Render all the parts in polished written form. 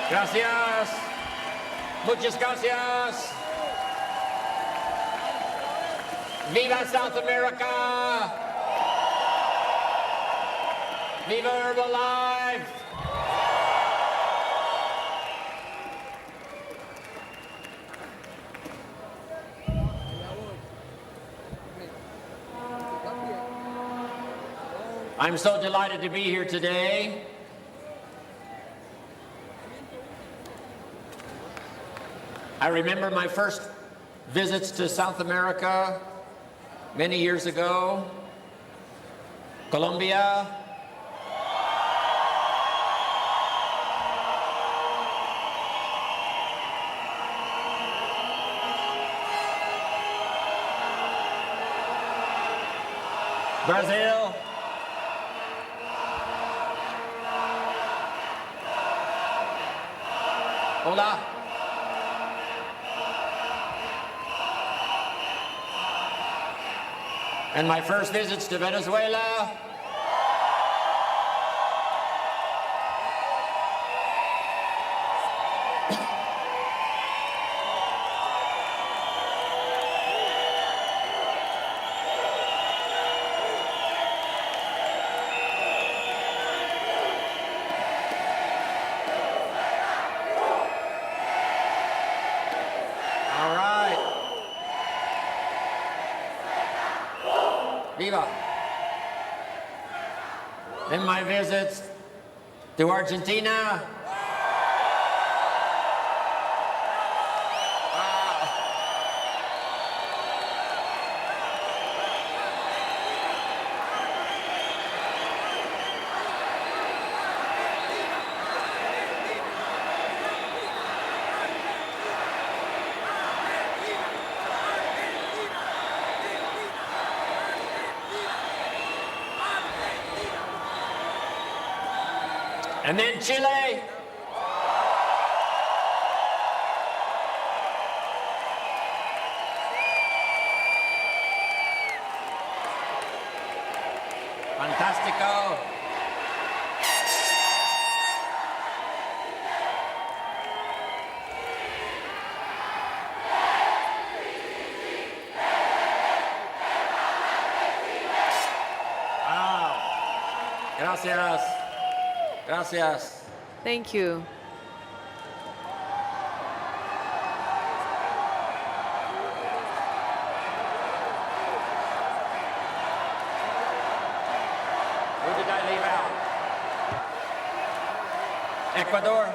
Gracias. Muchas gracias. Viva South America. Viva Herbalife. I'm so delighted to be here today. I remember my first visits to South America many years ago. Colombia, Brazil, hola. And my first visits to Venezuela. Viva. Then my visits to Argentina. And then Chile. Fantastico. Wow. Gracias. Gracias. Thank you. Who did I leave out? Ecuador.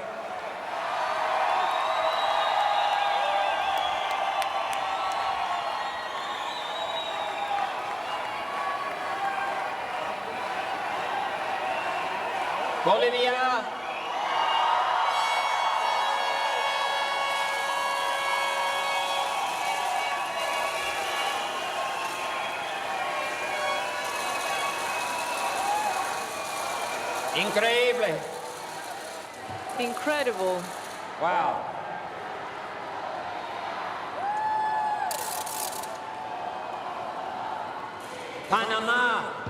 Bolivia. Increíble. Incredible. Wow. Panama.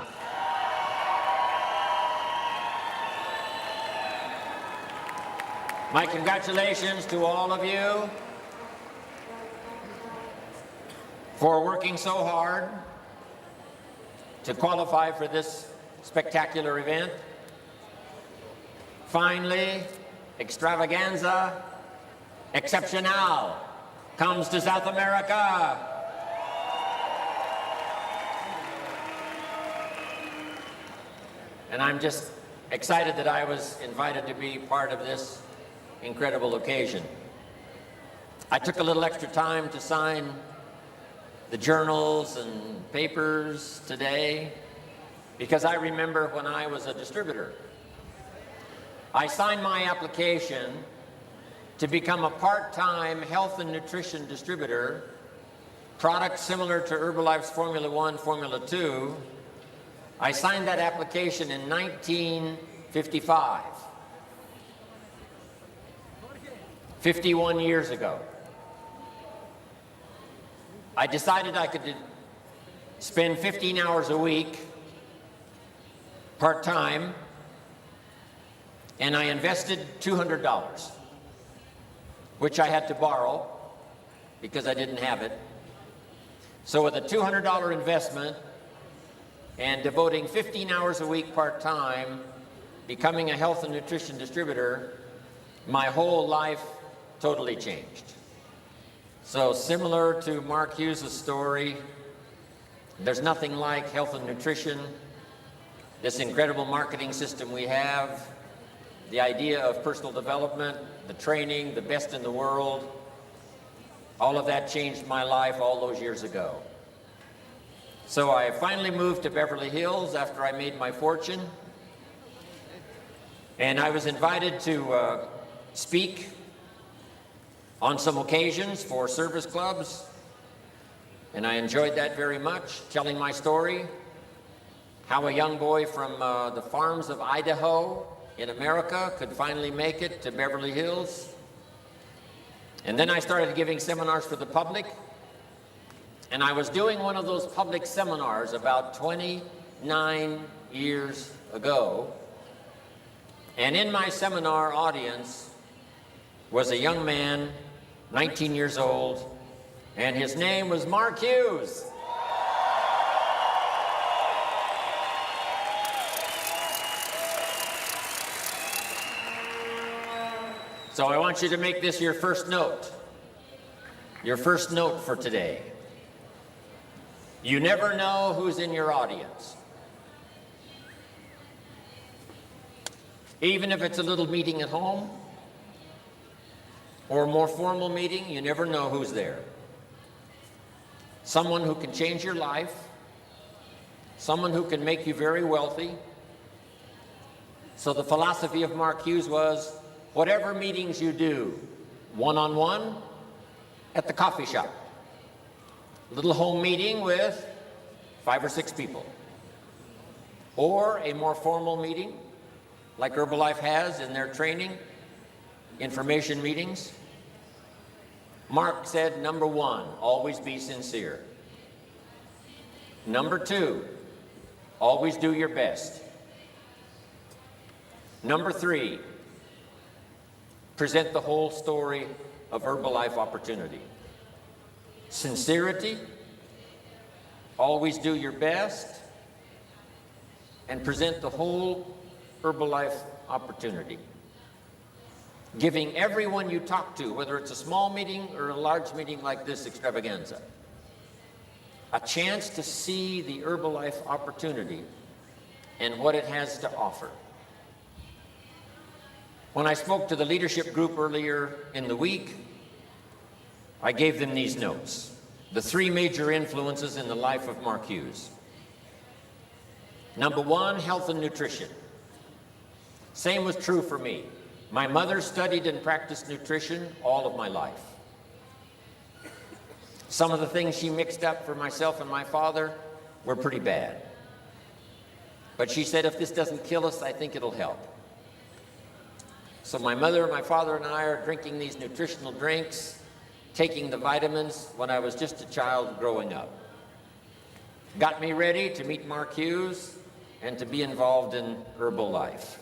My congratulations to all of you for working so hard to qualify for this spectacular event. Finally, Extravaganza, Excepcional, comes to South America. And I'm just excited that I was invited to be part of this incredible occasion. I took a little extra time to sign the journals and papers today because I remember when I was a distributor. I signed my application to become a part-time health and nutrition distributor, products similar to Herbalife's Formula 1, Formula 2. I signed that application in 1955. 51 years ago. I decided I could spend 15 hours a week, part-time, and I invested $200. which I had to borrow because I didn't have it. So with a $200 investment and devoting 15 hours a week part-time, becoming a health and nutrition distributor, my whole life totally changed. So similar to Mark Hughes' story, there's nothing like health and nutrition, this incredible marketing system we have, the idea of personal development, the training, the best in the world. All of that changed my life all those years ago. So I finally moved to Beverly Hills after I made my fortune. And I was invited to speak on some occasions for service clubs. And I enjoyed that very much, telling my story, how a young boy from the farms of Idaho in America could finally make it to Beverly Hills. And then I started giving seminars for the public. And I was doing one of those public seminars about 29 years ago. And in my seminar audience was a young man, 19 years old, and his name was Mark Hughes. So I want you to make this your first note for today. You never know who's in your audience. Even if it's a little meeting at home or a more formal meeting, you never know who's there. Someone who can change your life, someone who can make you very wealthy. So the philosophy of Mark Hughes was, whatever meetings you do, one-on-one, at the coffee shop, a little home meeting with 5 or 6 people, or a more formal meeting like Herbalife has in their training, information meetings. Mark said, number 1, always be sincere. Number 2, always do your best. Number 3, present the whole story of Herbalife opportunity. Sincerity, always do your best, and present the whole Herbalife opportunity. Giving everyone you talk to, whether it's a small meeting or a large meeting like this Extravaganza, a chance to see the Herbalife opportunity and what it has to offer. When I spoke to the leadership group earlier in the week, I gave them these notes, the 3 major influences in the life of Mark Hughes. Number 1, health and nutrition. Same was true for me. My mother studied and practiced nutrition all of my life. Some of the things she mixed up for myself and my father were pretty bad. But she said, if this doesn't kill us, I think it'll help. So my mother, my father, and I are drinking these nutritional drinks, taking the vitamins when I was just a child growing up. Got me ready to meet Mark Hughes and to be involved in Herbalife.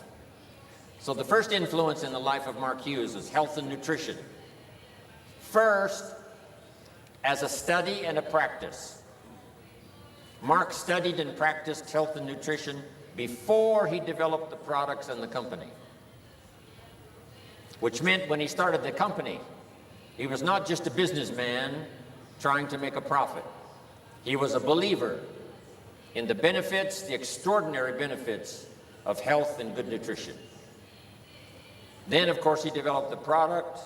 So the first influence in the life of Mark Hughes is health and nutrition. First, as a study and a practice. Mark studied and practiced health and nutrition before he developed the products and the company. Which meant when he started the company, he was not just a businessman trying to make a profit. He was a believer in the benefits, the extraordinary benefits of health and good nutrition. Then, of course, he developed the product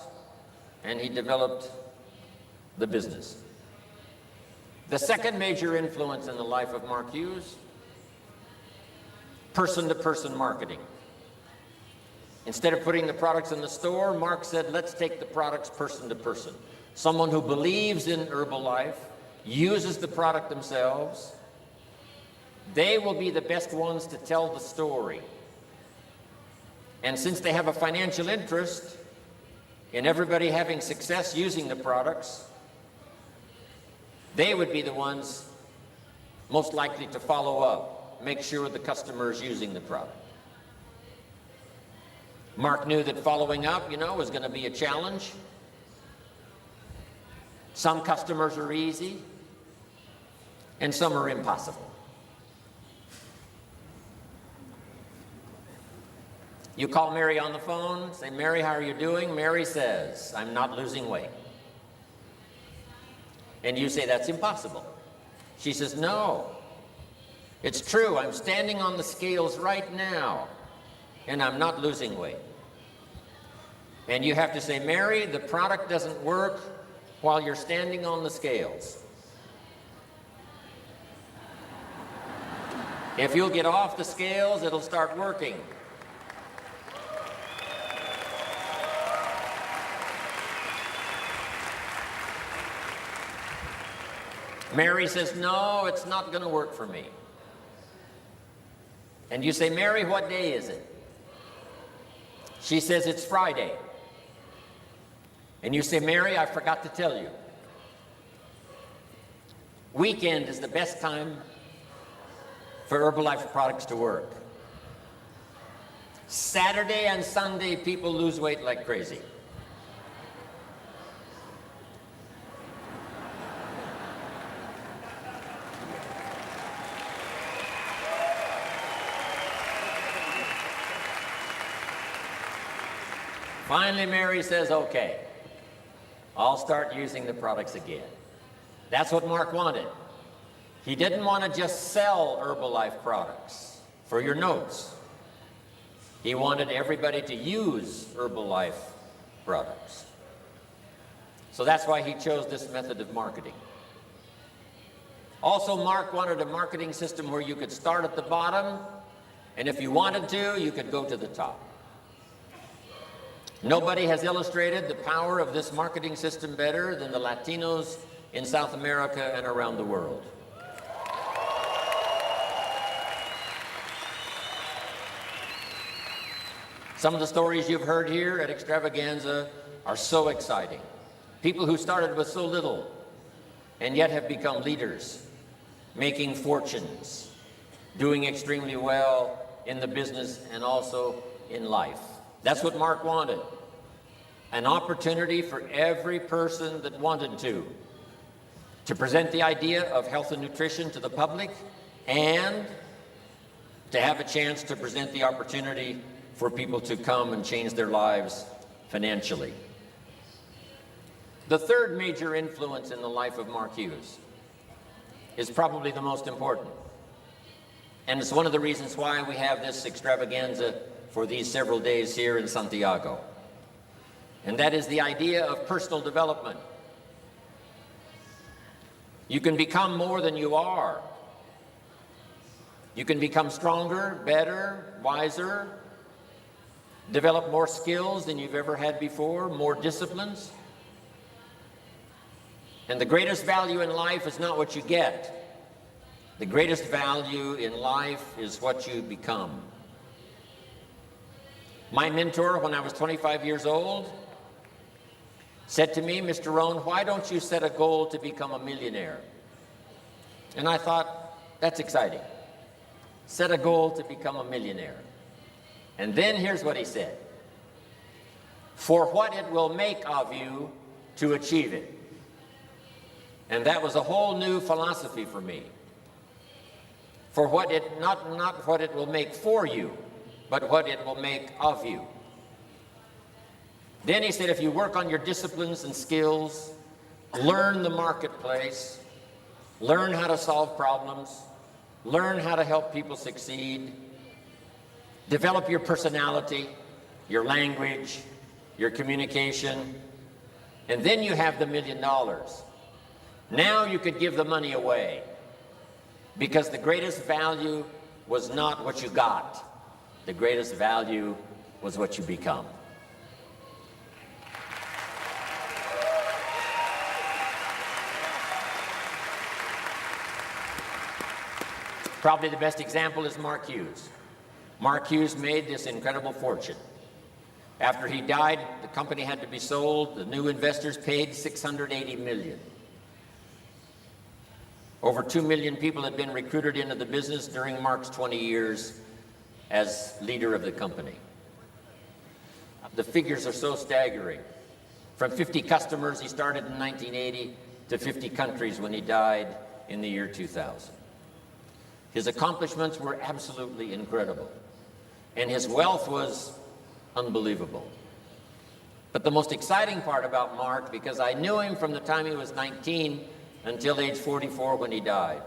and he developed the business. The second major influence in the life of Mark Hughes, person-to-person marketing. Instead of putting the products in the store, Mark said, let's take the products person to person. Someone who believes in Herbalife, uses the product themselves, they will be the best ones to tell the story. And since they have a financial interest in everybody having success using the products, they would be the ones most likely to follow up, make sure the customer is using the product. Mark knew that following up, was going to be a challenge. Some customers are easy, and some are impossible. You call Mary on the phone, say, Mary, how are you doing? Mary says, I'm not losing weight. And you say, that's impossible. She says, no, it's true. I'm standing on the scales right now, and I'm not losing weight. And you have to say, Mary, the product doesn't work while you're standing on the scales. If you'll get off the scales, it'll start working. Mary says, no, it's not going to work for me. And you say, Mary, what day is it? She says, it's Friday. And you say, Mary, I forgot to tell you. Weekend is the best time for Herbalife products to work. Saturday and Sunday, people lose weight like crazy. Finally, Mary says, okay, I'll start using the products again. That's what Mark wanted. He didn't want to just sell Herbalife products for your notes. He wanted everybody to use Herbalife products. So that's why he chose this method of marketing. Also, Mark wanted a marketing system where you could start at the bottom, and if you wanted to, you could go to the top. Nobody has illustrated the power of this marketing system better than the Latinos in South America and around the world. Some of the stories you've heard here at Extravaganza are so exciting. People who started with so little and yet have become leaders, making fortunes, doing extremely well in the business and also in life. That's what Mark wanted. An opportunity for every person that wanted to present the idea of health and nutrition to the public, and to have a chance to present the opportunity for people to come and change their lives financially. The third major influence in the life of Mark Hughes is probably the most important. And it's one of the reasons why we have this extravaganza for these several days here in Santiago. And that is the idea of personal development. You can become more than you are. You can become stronger, better, wiser, develop more skills than you've ever had before, more disciplines. And the greatest value in life is not what you get. The greatest value in life is what you become. My mentor, when I was 25 years old, said to me, Mr. Rohn, why don't you set a goal to become a millionaire? And I thought, that's exciting. Set a goal to become a millionaire. And then here's what he said. For what it will make of you to achieve it. And that was a whole new philosophy for me. For what it, not what it will make for you, but what it will make of you. Then he said, if you work on your disciplines and skills, learn the marketplace, learn how to solve problems, learn how to help people succeed, develop your personality, your language, your communication, and then you have the $1 million. Now you could give the money away, because the greatest value was not what you got. The greatest value was what you become. Probably the best example is Mark Hughes. Mark Hughes made this incredible fortune. After he died, the company had to be sold. The new investors paid $680 million. Over 2 million people had been recruited into the business during Mark's 20 years as leader of the company. The figures are so staggering. From 50 customers he started in 1980 to 50 countries when he died in the year 2000. His accomplishments were absolutely incredible, and his wealth was unbelievable. But the most exciting part about Mark, because I knew him from the time he was 19 until age 44 when he died,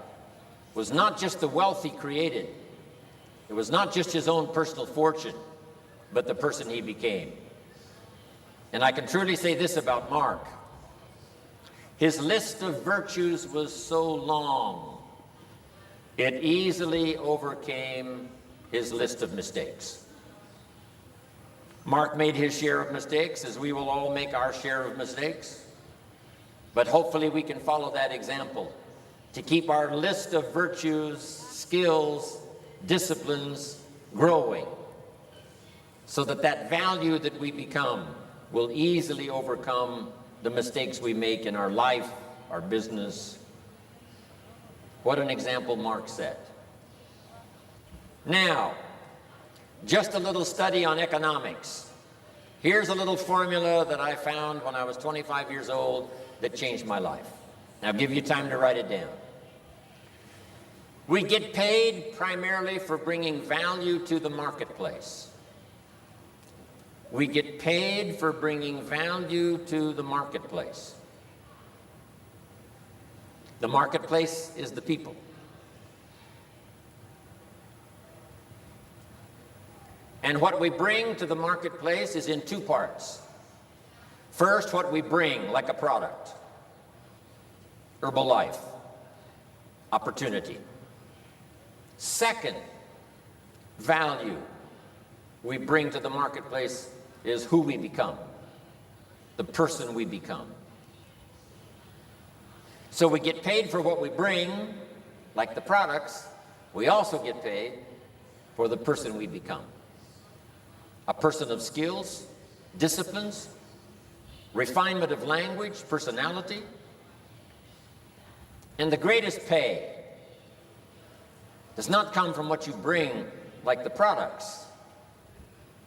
was not just the wealth he created. It was not just his own personal fortune, but the person he became. And I can truly say this about Mark. His list of virtues was so long, it easily overcame his list of mistakes. Mark made his share of mistakes, as we will all make our share of mistakes. But hopefully we can follow that example to keep our list of virtues, skills, disciplines growing, so that that value that we become will easily overcome the mistakes we make in our life, our business. What an example Mark set. Now, just a little study on economics. Here's a little formula that I found when I was 25 years old that changed my life. Now, I'll give you time to write it down. We get paid primarily for bringing value to the marketplace. We get paid for bringing value to the marketplace. The marketplace is the people. And what we bring to the marketplace is in two parts. First, what we bring, like a product. Herbalife. Opportunity. Second, value we bring to the marketplace is who we become, the person we become. So we get paid for what we bring, like the products. We also get paid for the person we become. A person of skills, disciplines, refinement of language, personality. And the greatest pay does not come from what you bring, like the products.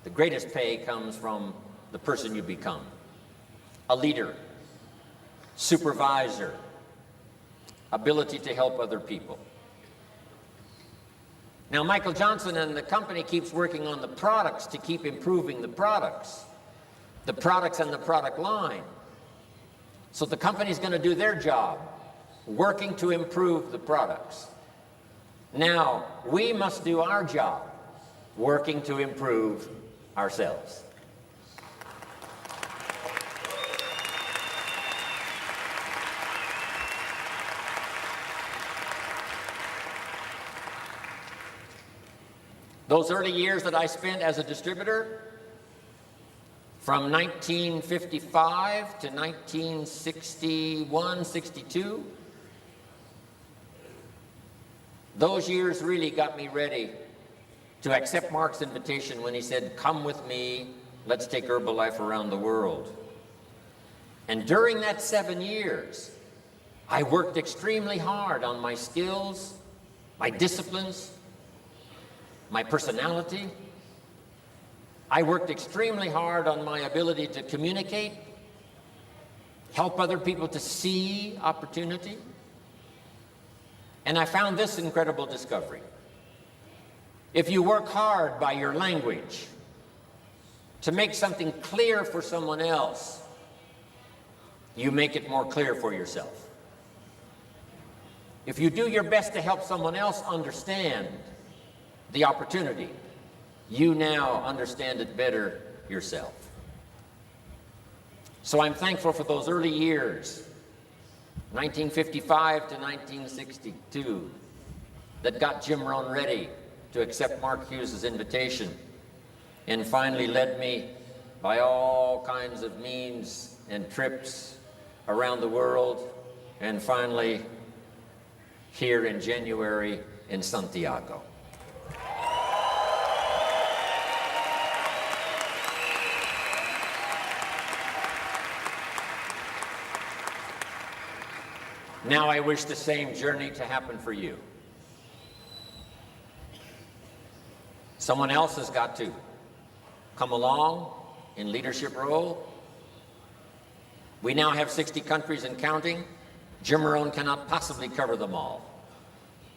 The greatest pay comes from the person you become. A leader, supervisor, ability to help other people. Now, Michael Johnson and the company keeps working on the products to keep improving the products and the product line. So the company's going to do their job, working to improve the products. Now, we must do our job, working to improve ourselves. Those early years that I spent as a distributor, from 1955 to 1961, 62, those years really got me ready to accept Mark's invitation when he said, "Come with me, let's take Herbalife around the world." And during that 7 years, I worked extremely hard on my skills, my disciplines, my personality. I worked extremely hard on my ability to communicate, help other people to see opportunity. And I found this incredible discovery. If you work hard by your language to make something clear for someone else, you make it more clear for yourself. If you do your best to help someone else understand the opportunity, you now understand it better yourself. So I'm thankful for those early years, 1955 to 1962, that got Jim Rohn ready to accept Mark Hughes' invitation, and finally led me by all kinds of means and trips around the world, and finally here in January in Santiago. Now I wish the same journey to happen for you. Someone else has got to come along in leadership role We now have 60 countries and counting. Jim Rohn cannot possibly cover them all.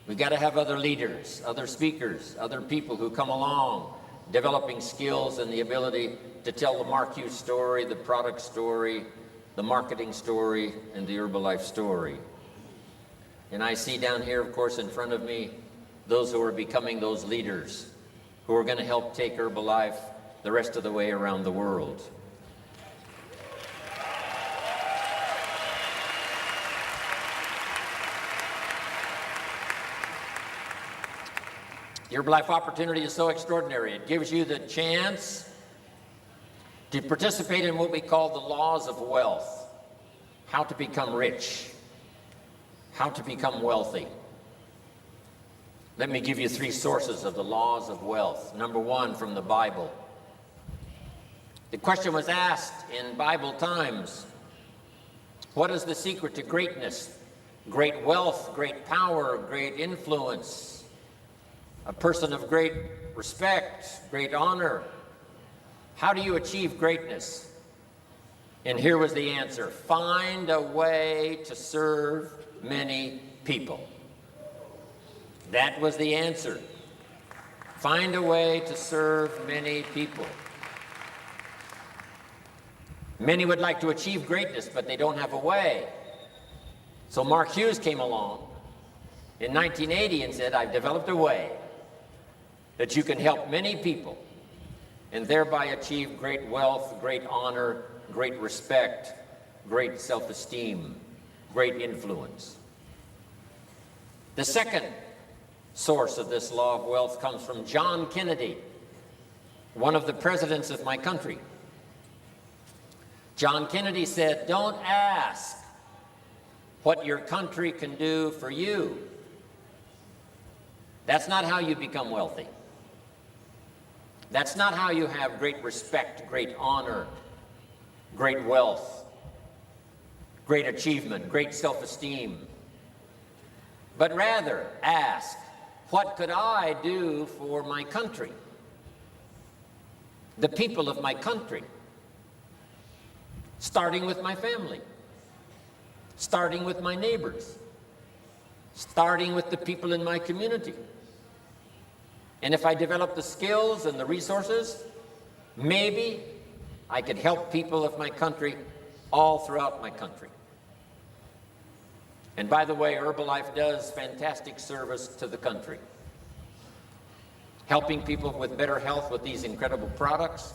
We've got to have other leaders, other speakers, other people who come along, developing skills and the ability to tell the Mark Hughes story, the product story, the marketing story, and the Herbalife story. And I see down here, of course, in front of me, those who are becoming those leaders who are going to help take Herbalife the rest of the way around the world. The Herbalife opportunity is so extraordinary. It gives you the chance to participate in what we call the laws of wealth, how to become rich, how to become wealthy. Let me give you 3 sources of the laws of wealth. Number 1, from the Bible. The question was asked in Bible times, what is the secret to greatness, great wealth, great power, great influence? A person of great respect, great honor. How do you achieve greatness? And here was the answer: find a way to serve many people. That was the answer. Find a way to serve many people. Many would like to achieve greatness, but they don't have a way. So Mark Hughes came along in 1980 and said, I've developed a way that you can help many people and thereby achieve great wealth, great honor, great respect, great self-esteem, great influence. The second source of this law of wealth comes from John Kennedy, one of the presidents of my country. John Kennedy said, don't ask what your country can do for you. That's not how you become wealthy. That's not how you have great respect, great honor, great wealth, great achievement, great self-esteem. But rather ask, what could I do for my country? The people of my country. Starting with my family. Starting with my neighbors. Starting with the people in my community. And if I develop the skills and the resources, maybe I could help people of my country all throughout my country. And by the way, Herbalife does fantastic service to the country, helping people with better health with these incredible products,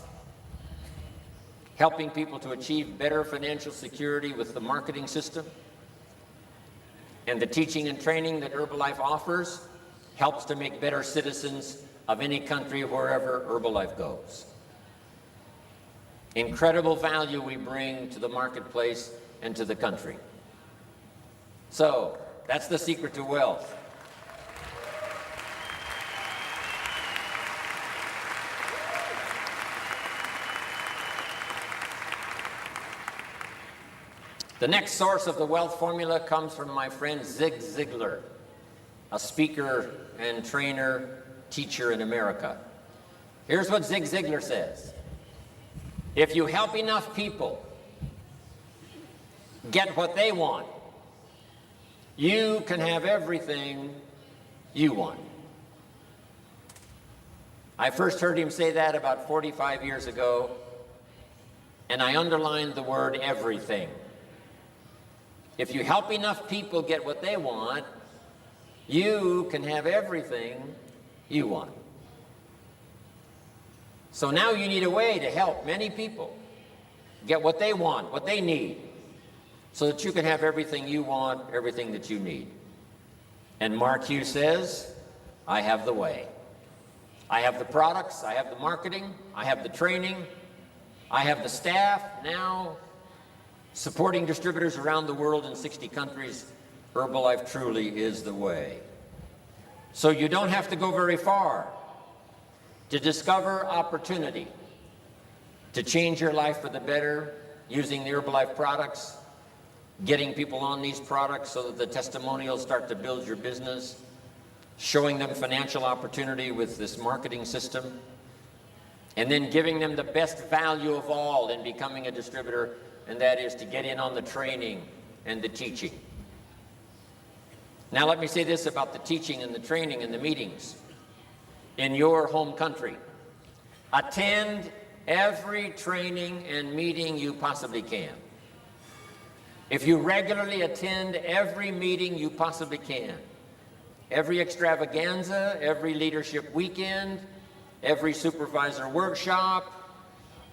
helping people to achieve better financial security with the marketing system, and the teaching and training that Herbalife offers helps to make better citizens of any country wherever Herbalife goes. Incredible value we bring to the marketplace and to the country. So, that's the secret to wealth. The next source of the wealth formula comes from my friend Zig Ziglar, a speaker and trainer, teacher in America. Here's what Zig Ziglar says. If you help enough people get what they want, you can have everything you want. I first heard him say that about 45 years ago, and I underlined the word everything. If you help enough people get what they want, you can have everything you want. So now you need a way to help many people get what they want, what they need, so that you can have everything you want, everything that you need. And Mark Hughes says, I have the way. I have the products, I have the marketing, I have the training, I have the staff now supporting distributors around the world in 60 countries. Herbalife truly is the way. So you don't have to go very far to discover opportunity to change your life for the better using the Herbalife products, getting people on these products so that the testimonials start to build your business, showing them financial opportunity with this marketing system, and then giving them the best value of all in becoming a distributor and that is to get in on the training and the teaching. Now let me say this about the teaching and the training and the meetings in your home country. Attend every training and meeting you possibly can. If you regularly attend every meeting you possibly can, every extravaganza, every leadership weekend, every supervisor workshop,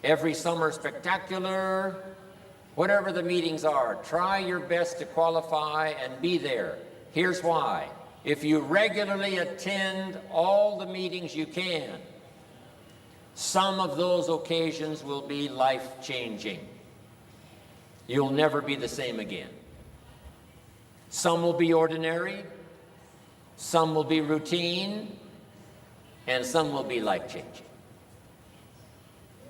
every summer spectacular, whatever the meetings are, try your best to qualify and be there. Here's why. If you regularly attend all the meetings you can, some of those occasions will be life-changing. You'll never be the same again. Some will be ordinary, some will be routine, and some will be life-changing.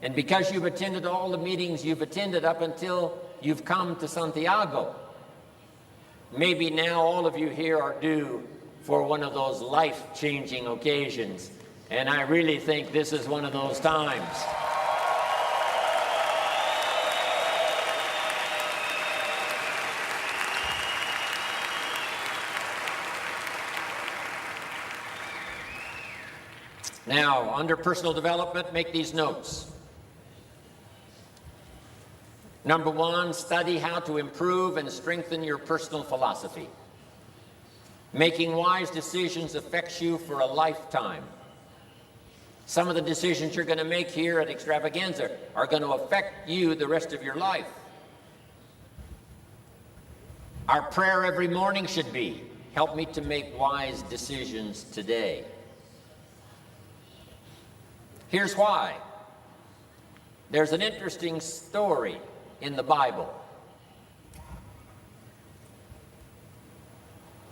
And because you've attended all the meetings you've attended up until you've come to Santiago, maybe now all of you here are due for one of those life-changing occasions. And I really think this is one of those times. Now, under personal development, make these notes. Number one, study how to improve and strengthen your personal philosophy. Making wise decisions affects you for a lifetime. Some of the decisions you're going to make here at Extravaganza are going to affect you the rest of your life. Our prayer every morning should be, help me to make wise decisions today. Here's why. There's an interesting story in the Bible.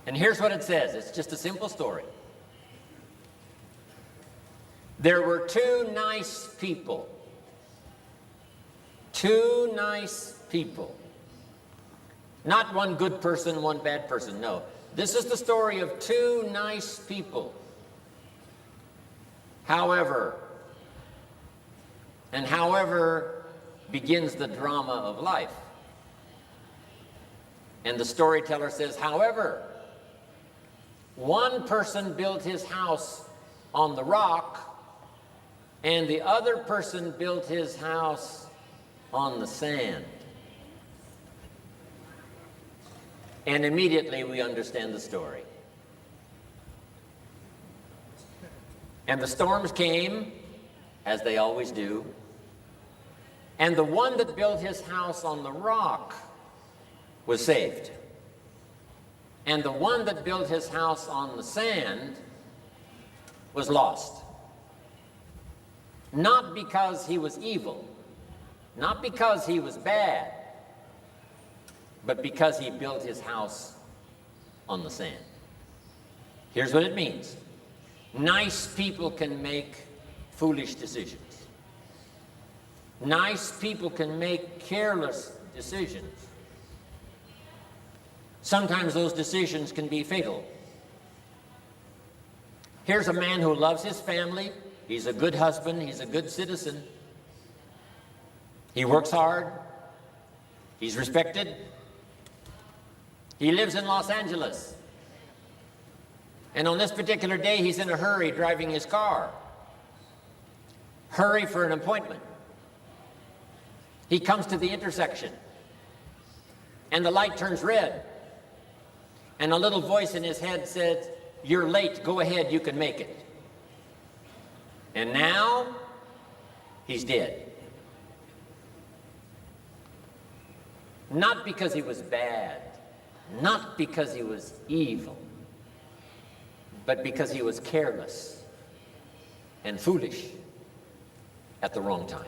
And here's what it says. It's just a simple story. There were two nice people. Two nice people. Not one good person, one bad person. No. This is the story of two nice people. However begins the drama of life. And the storyteller says, however, one person built his house on the rock, and the other person built his house on the sand. And immediately we understand the story. And the storms came, as they always do, and the one that built his house on the rock was saved. And the one that built his house on the sand was lost. Not because he was evil, not because he was bad, but because he built his house on the sand. Here's what it means. Nice people can make foolish decisions. Nice people can make careless decisions. Sometimes those decisions can be fatal. Here's a man who loves his family. He's a good husband. He's a good citizen. He works hard. He's respected. He lives in Los Angeles. And on this particular day, he's in a hurry driving his car. Hurry for an appointment. He comes to the intersection, and the light turns red. And a little voice in his head says, "You're late, go ahead, you can make it." And now, he's dead. Not because he was bad, not because he was evil, but because he was careless and foolish at the wrong time.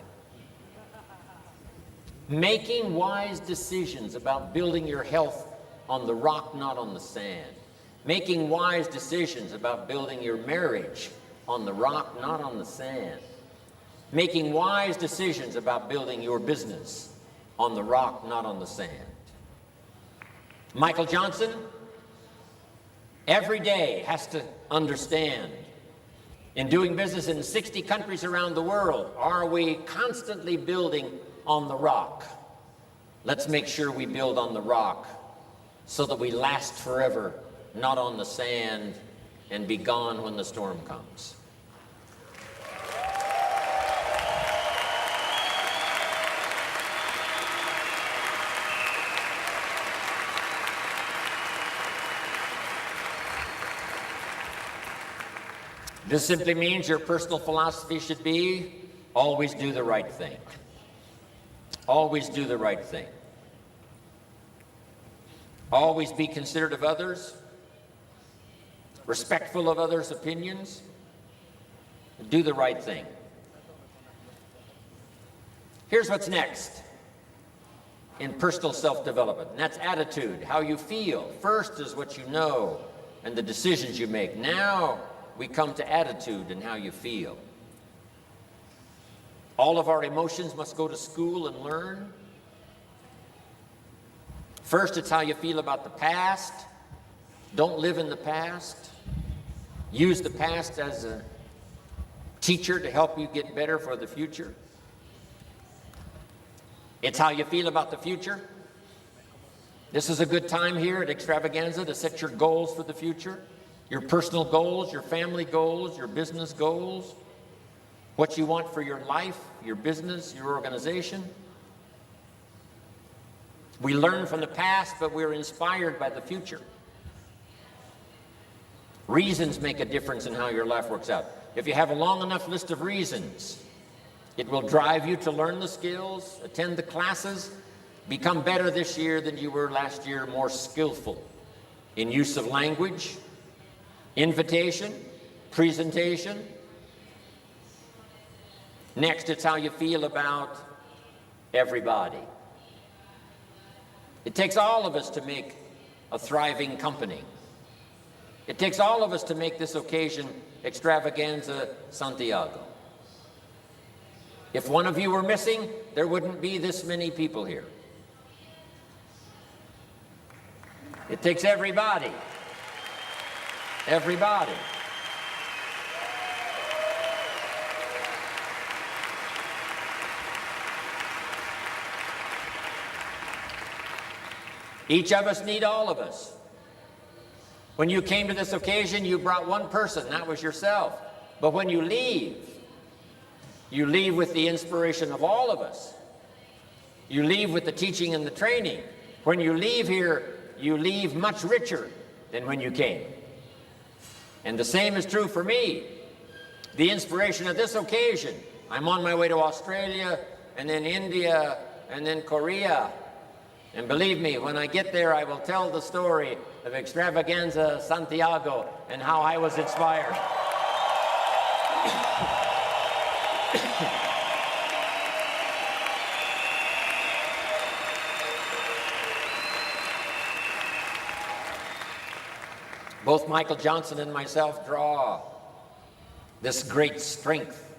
Making wise decisions about building your health on the rock, not on the sand. Making wise decisions about building your marriage on the rock, not on the sand. Making wise decisions about building your business on the rock, not on the sand. Michael Johnson every day has to understand, in doing business in 60 countries around the world, are we constantly building on the rock, Let's make sure we build on the rock so that we last forever, not on the sand and be gone when the storm comes. This simply means your personal philosophy should be always do the right thing. Always do the right thing. Always be considerate of others, respectful of others' opinions, do the right thing. Here's what's next in personal self-development, and that's attitude, how you feel. First is what you know and the decisions you make. Now we come to attitude and how you feel. All of our emotions must go to school and learn. First, it's how you feel about the past. Don't live in the past. Use the past as a teacher to help you get better for the future. It's how you feel about the future. This is a good time here at Extravaganza to set your goals for the future. Your personal goals, your family goals, your business goals. What you want for your life, your business, your organization. We learn from the past, but we're inspired by the future. Reasons make a difference in how your life works out. If you have a long enough list of reasons, it will drive you to learn the skills, attend the classes, become better this year than you were last year, more skillful in use of language, invitation, presentation. Next, it's how you feel about everybody. It takes all of us to make a thriving company. It takes all of us to make this occasion Extravaganza Santiago. If one of you were missing, there wouldn't be this many people here. It takes everybody. Everybody. Each of us need all of us. When you came to this occasion, you brought one person, that was yourself. But when you leave with the inspiration of all of us. You leave with the teaching and the training. When you leave here, you leave much richer than when you came. And the same is true for me. The inspiration of this occasion. I'm on my way to Australia, and then India, and then Korea. And believe me, when I get there, I will tell the story of Extravaganza Santiago and how I was inspired. Both Michael Johnson and myself draw this great strength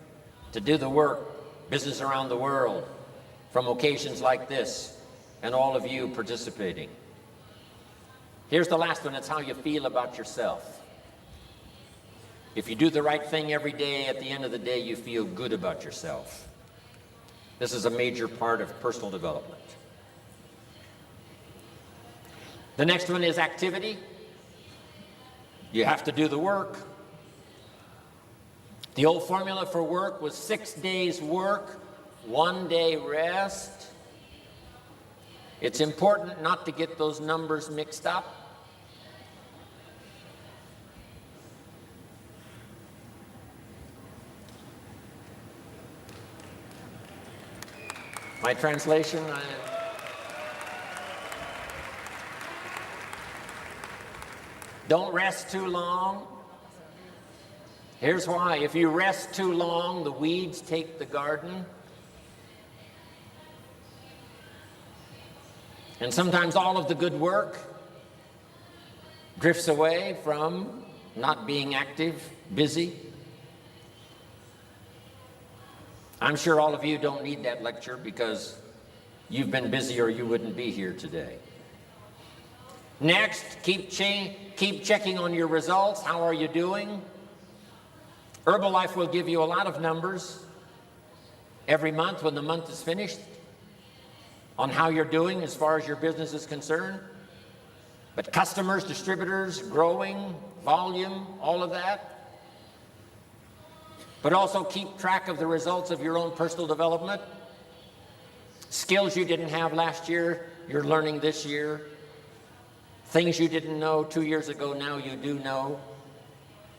to do the work, business around the world, from occasions like this. And all of you participating. Here's the last one. It's how you feel about yourself. If you do the right thing every day, at the end of the day, you feel good about yourself. This is a major part of personal development. The next one is activity. You have to do the work. The old formula for work was 6 days work, 1 day rest. It's important not to get those numbers mixed up. My translation, don't rest too long. Here's why. If you rest too long, the weeds take the garden. And sometimes all of the good work drifts away from not being active, busy. I'm sure all of you don't need that lecture because you've been busy or you wouldn't be here today. Next, keep checking on your results. How are you doing? Herbalife will give you a lot of numbers every month when the month is finished. on how you're doing as far as your business is concerned. But customers, distributors, growing, volume, all of that. But also keep track of the results of your own personal development. Skills you didn't have last year, you're learning this year. Things you didn't know 2 years ago, now you do know.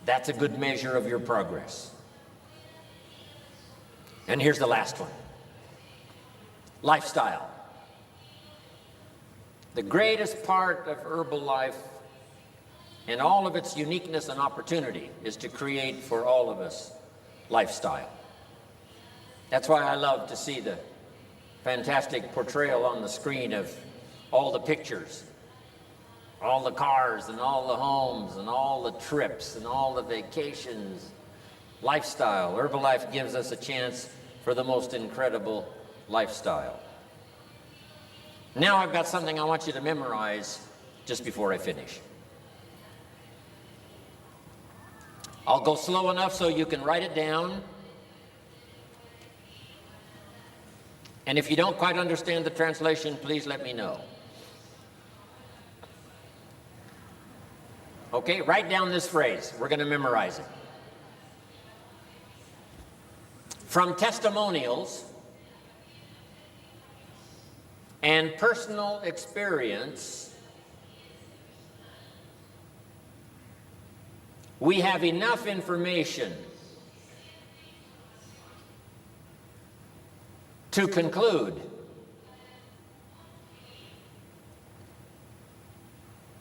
That's a good measure of your progress. And here's the last one. Lifestyle. The greatest part of Herbalife and all of its uniqueness and opportunity is to create for all of us lifestyle. That's why I love to see the fantastic portrayal on the screen of all the pictures, all the cars and all the homes and all the trips and all the vacations. Lifestyle. Herbalife gives us a chance for the most incredible lifestyle. Now I've got something I want you to memorize just before I finish. I'll go slow enough so you can write it down. And if you don't quite understand the translation, please let me know. Okay, write down this phrase. We're going to memorize it. From testimonials and personal experience, we have enough information to conclude.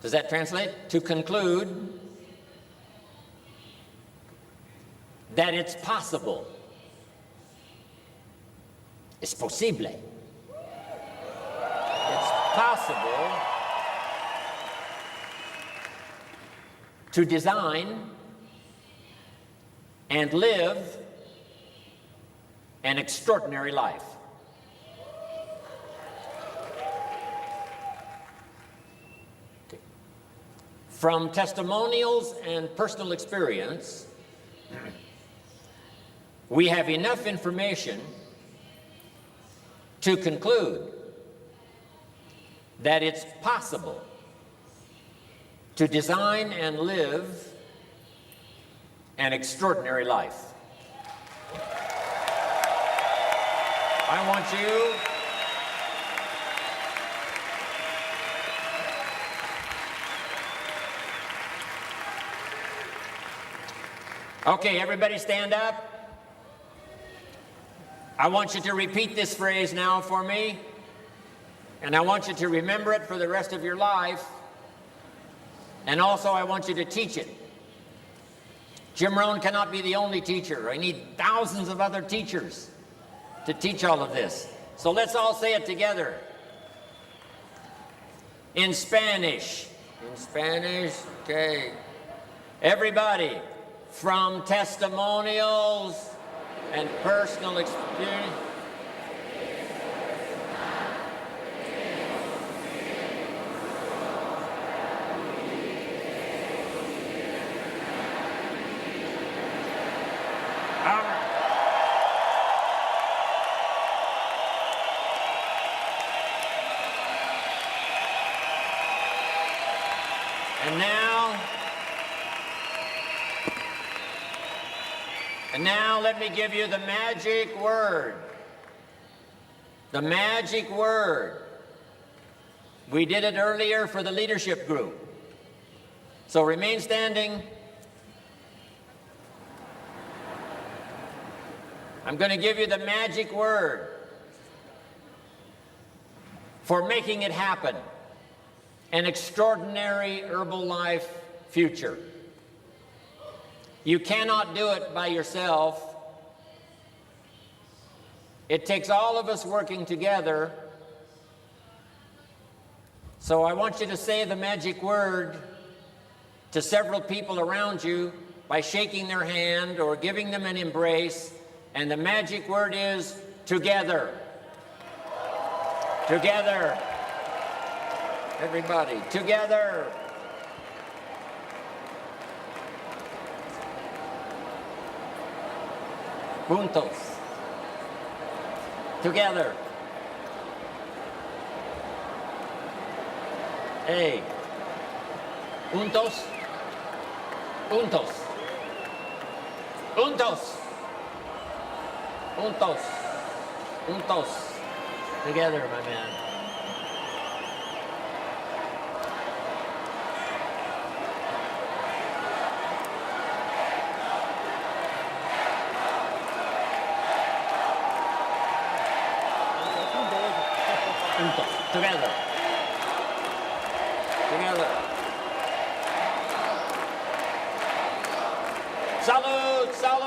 Does that translate? To conclude that it's possible. Es posible. It's possible to design and live an extraordinary life. Okay. From testimonials and personal experience, we have enough information to conclude that it's possible to design and live an extraordinary life. I want you okay, everybody stand up. I want you to repeat this phrase now for me, and I want you to remember it for the rest of your life, and also I want you to teach it. Jim Rohn cannot be the only teacher. I need thousands of other teachers to teach all of this. So let's all say it together. In Spanish. In Spanish, okay. Everybody, from testimonials and personal experience. And now let me give you the magic word. The magic word. We did it earlier for the leadership group. So remain standing. I'm going to give you the magic word for making it happen. An extraordinary Herbalife future. You cannot do it by yourself. It takes all of us working together. So I want you to say the magic word to several people around you by shaking their hand or giving them an embrace. And the magic word is together. Together. Everybody, together. Juntos. Together. Hey. Juntos. Juntos. Juntos. Juntos. Juntos. Together, my man. Juntos. Together. Together. Salud! Salud!